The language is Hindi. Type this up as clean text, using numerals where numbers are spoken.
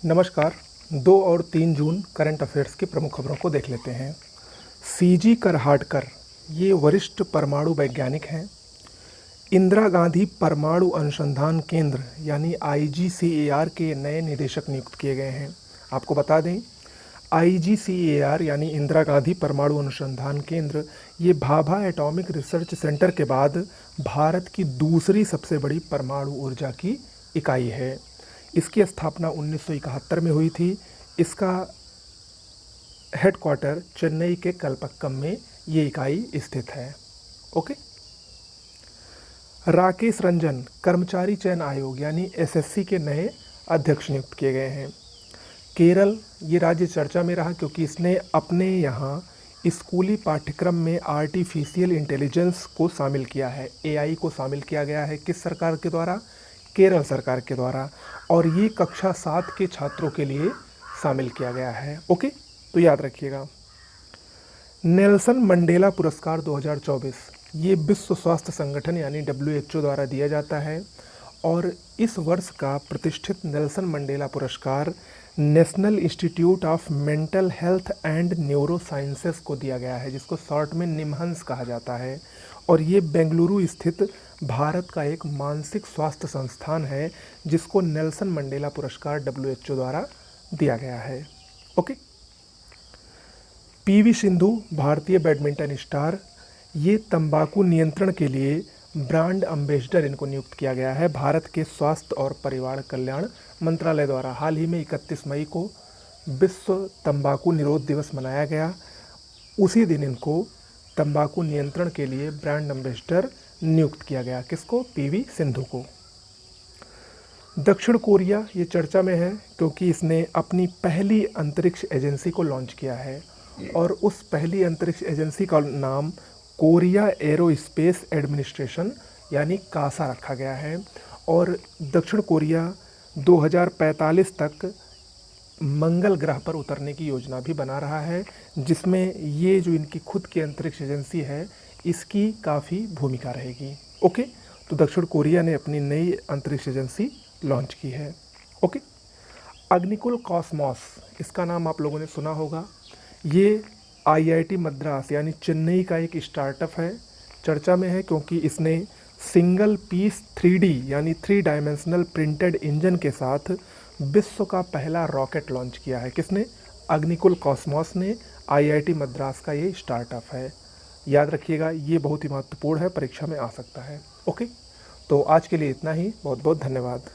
नमस्कार। 2 और 3 जून करंट अफेयर्स की प्रमुख खबरों को देख लेते हैं। सीजी करहाटकर ये वरिष्ठ परमाणु वैज्ञानिक हैं। इंदिरा गांधी परमाणु अनुसंधान केंद्र यानी आईजीसीएआर के नए निदेशक नियुक्त किए गए हैं। आपको बता दें, आईजीसीएआर यानी इंदिरा गांधी परमाणु अनुसंधान केंद्र ये भाभा एटॉमिक रिसर्च सेंटर के बाद भारत की दूसरी सबसे बड़ी परमाणु ऊर्जा की इकाई है। इसकी स्थापना 1971 में हुई थी। इसका हेडक्वार्टर चेन्नई के कलपक्कम में ये इकाई स्थित है। ओके। राकेश रंजन कर्मचारी चयन आयोग यानी एसएससी के नए अध्यक्ष नियुक्त किए गए हैं। केरल ये राज्य चर्चा में रहा क्योंकि इसने अपने यहाँ स्कूली पाठ्यक्रम में आर्टिफिशियल इंटेलिजेंस को शामिल किया है। एआई को शामिल किया गया है। किस सरकार के द्वारा? केरल सरकार के द्वारा। और ये कक्षा 7 के छात्रों के लिए शामिल किया गया है। ओके, तो याद रखिएगा। नेल्सन मंडेला पुरस्कार 2024 ये विश्व स्वास्थ्य संगठन यानी WHO द्वारा दिया जाता है और इस वर्ष का प्रतिष्ठित नेल्सन मंडेला पुरस्कार national institute of mental health and neuro sciences को दिया गया है, जिसको शॉर्ट में निमहंस कहा जाता है। और ये बेंगलुरु स्थित भारत का एक मानसिक स्वास्थ्य संस्थान है जिसको नेल्सन मंडेला पुरस्कार WHO द्वारा दिया गया है। ओके। पीवी सिंधु भारतीय बैडमिंटन स्टार, ये तंबाकू नियंत्रण के लिए ब्रांड एम्बेसडर इनको नियुक्त किया गया है भारत के स्वास्थ्य और परिवार कल्याण मंत्रालय द्वारा। हाल ही में 31 मई को विश्व तंबाकू निरोध दिवस मनाया गया। उसी दिन इनको तंबाकू नियंत्रण के लिए ब्रांड एम्बेसडर नियुक्त किया गया। किसको? पीवी सिंधु को। दक्षिण कोरिया ये चर्चा में है क्योंकि इसने अपनी पहली अंतरिक्ष एजेंसी को लॉन्च किया है और उस पहली अंतरिक्ष एजेंसी का नाम कोरिया एरोस्पेस एडमिनिस्ट्रेशन यानी कासा रखा गया है। और दक्षिण कोरिया 2045 तक मंगल ग्रह पर उतरने की योजना भी बना रहा है, जिसमें ये जो इनकी खुद की अंतरिक्ष एजेंसी है इसकी काफ़ी भूमिका रहेगी। ओके, तो दक्षिण कोरिया ने अपनी नई अंतरिक्ष एजेंसी लॉन्च की है। ओके। अग्निकुल कॉस्मॉस, इसका नाम आप लोगों ने सुना होगा। ये आईआईटी मद्रास यानी चेन्नई का एक स्टार्टअप है। चर्चा में है क्योंकि इसने सिंगल पीस 3D यानी 3 डायमेंशनल प्रिंटेड इंजन के साथ विश्व का पहला रॉकेट लॉन्च किया है। किसने? अग्निकुल कॉस्मॉस ने। आईआईटी मद्रास का ये स्टार्टअप है। याद रखिएगा, ये बहुत ही महत्वपूर्ण है, परीक्षा में आ सकता है। ओके, तो आज के लिए इतना ही। बहुत बहुत धन्यवाद।